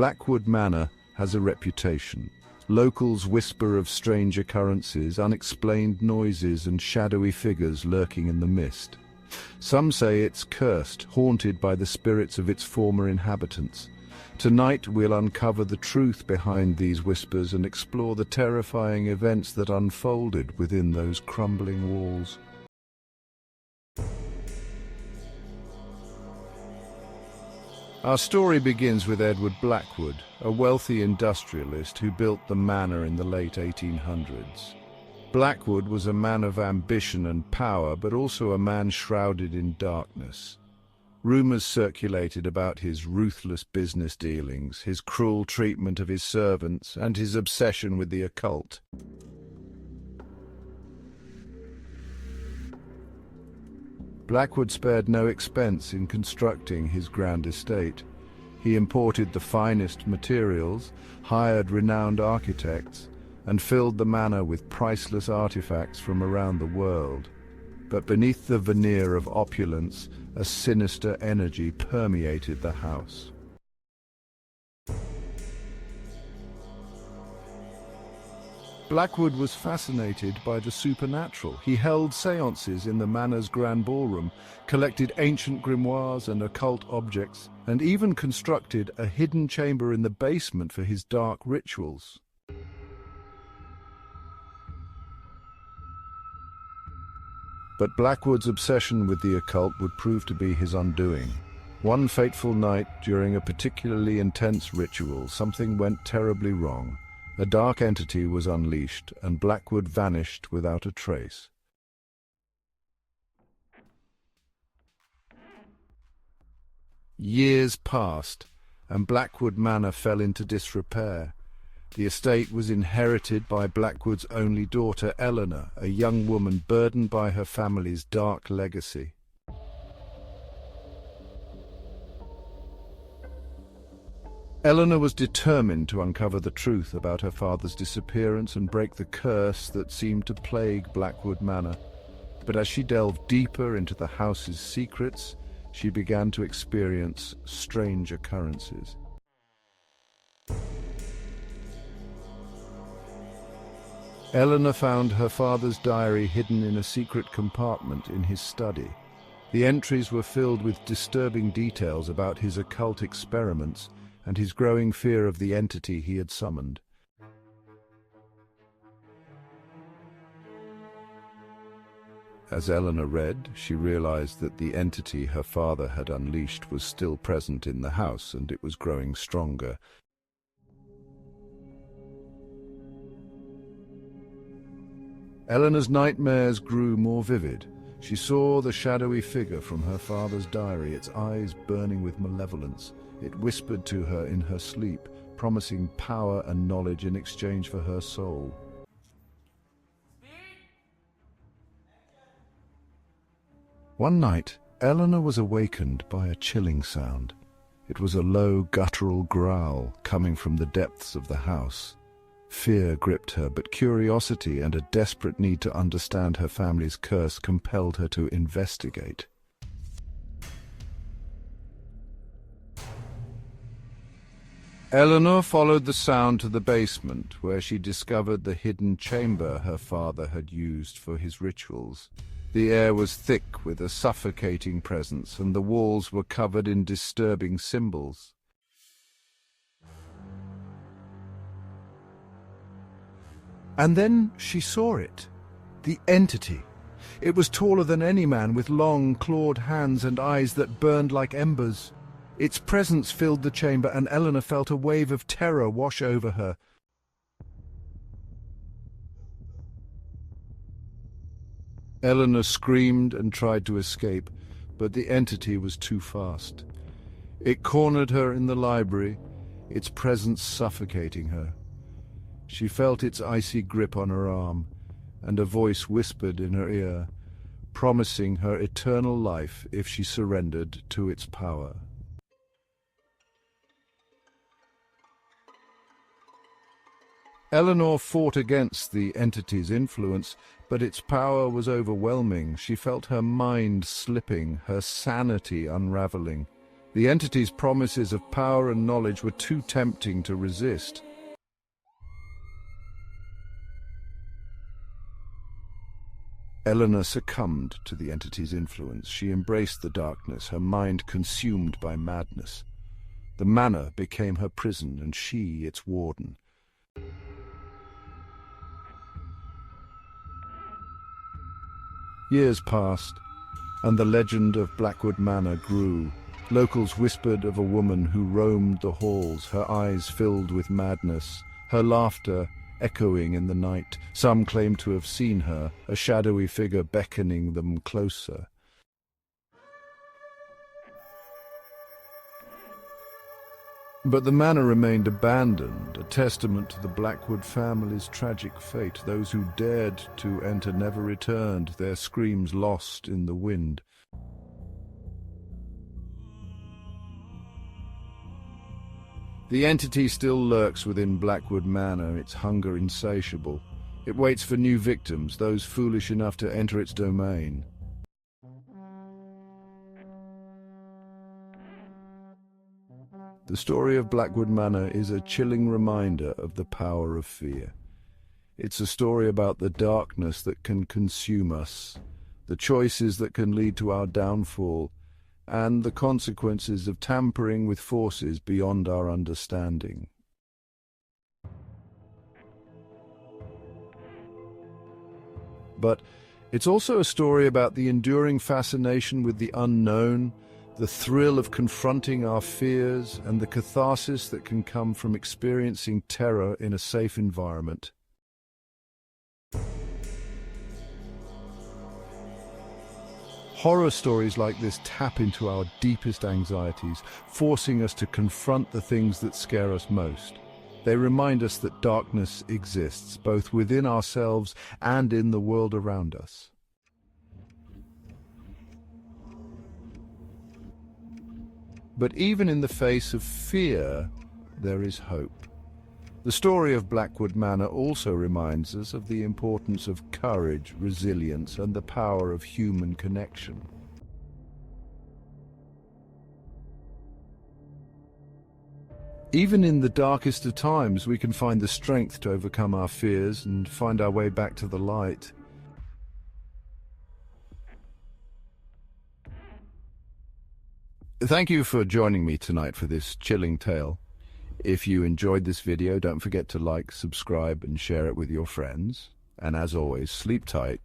Blackwood Manor has a reputation. Locals whisper of strange occurrences, unexplained noises, and shadowy figures lurking in the mist. Some say it's cursed, haunted by the spirits of its former inhabitants. Tonight we'll uncover the truth behind these whispers and explore the terrifying events that unfolded within those crumbling walls. Our story begins with Edward Blackwood, a wealthy industrialist who built the manor in the late 1800s. Blackwood was a man of ambition and power, but also a man shrouded in darkness. Rumors circulated about his ruthless business dealings, his cruel treatment of his servants, and his obsession with the occult. Blackwood spared no expense in constructing his grand estate. He imported the finest materials, hired renowned architects, and filled the manor with priceless artifacts from around the world. But beneath the veneer of opulence, a sinister energy permeated the house. Blackwood was fascinated by the supernatural. He held seances in the manor's grand ballroom, collected ancient grimoires and occult objects, and even constructed a hidden chamber in the basement for his dark rituals. But Blackwood's obsession with the occult would prove to be his undoing. One fateful night, during a particularly intense ritual, something went terribly wrong. A dark entity was unleashed, and Blackwood vanished without a trace. Years passed, and Blackwood Manor fell into disrepair. The estate was inherited by Blackwood's only daughter, Eleanor, a young woman burdened by her family's dark legacy. Eleanor was determined to uncover the truth about her father's disappearance and break the curse that seemed to plague Blackwood Manor. But as she delved deeper into the house's secrets, she began to experience strange occurrences. Eleanor found her father's diary hidden in a secret compartment in his study. The entries were filled with disturbing details about his occult experiments and his growing fear of the entity he had summoned. As Eleanor read, she realized that the entity her father had unleashed was still present in the house, and it was growing stronger. Eleanor's nightmares grew more vivid. She saw the shadowy figure from her father's diary, its eyes burning with malevolence. It whispered to her in her sleep, promising power and knowledge in exchange for her soul. One night, Eleanor was awakened by a chilling sound. It was a low, guttural growl coming from the depths of the house. Fear gripped her, but curiosity and a desperate need to understand her family's curse compelled her to investigate. Eleanor followed the sound to the basement, where she discovered the hidden chamber her father had used for his rituals. The air was thick with a suffocating presence, and the walls were covered in disturbing symbols. And then she saw it. The entity. It was taller than any man, with long, clawed hands and eyes that burned like embers. Its presence filled the chamber, and Eleanor felt a wave of terror wash over her. Eleanor screamed and tried to escape, but the entity was too fast. It cornered her in the library, its presence suffocating her. She felt its icy grip on her arm, and a voice whispered in her ear, promising her eternal life if she surrendered to its power. Eleanor fought against the entity's influence, but its power was overwhelming. She felt her mind slipping, her sanity unraveling. The entity's promises of power and knowledge were too tempting to resist. Eleanor succumbed to the entity's influence. She embraced the darkness, her mind consumed by madness. The manor became her prison, and she its warden. Years passed, and the legend of Blackwood Manor grew. Locals whispered of a woman who roamed the halls, her eyes filled with madness, her laughter echoing in the night. Some claimed to have seen her, a shadowy figure beckoning them closer. But the manor remained abandoned, a testament to the Blackwood family's tragic fate. Those who dared to enter never returned, their screams lost in the wind. The entity still lurks within Blackwood Manor, its hunger insatiable. It waits for new victims, those foolish enough to enter its domain. The story of Blackwood Manor is a chilling reminder of the power of fear. It's a story about the darkness that can consume us, the choices that can lead to our downfall, and the consequences of tampering with forces beyond our understanding. But it's also a story about the enduring fascination with the unknown, the thrill of confronting our fears, and the catharsis that can come from experiencing terror in a safe environment. Horror stories like this tap into our deepest anxieties, forcing us to confront the things that scare us most. They remind us that darkness exists, both within ourselves and in the world around us. But even in the face of fear, there is hope. The story of Blackwood Manor also reminds us of the importance of courage, resilience, and the power of human connection. Even in the darkest of times, we can find the strength to overcome our fears and find our way back to the light. Thank you for joining me tonight for this chilling tale. If you enjoyed this video, don't forget to like, subscribe, and share it with your friends. And as always, sleep tight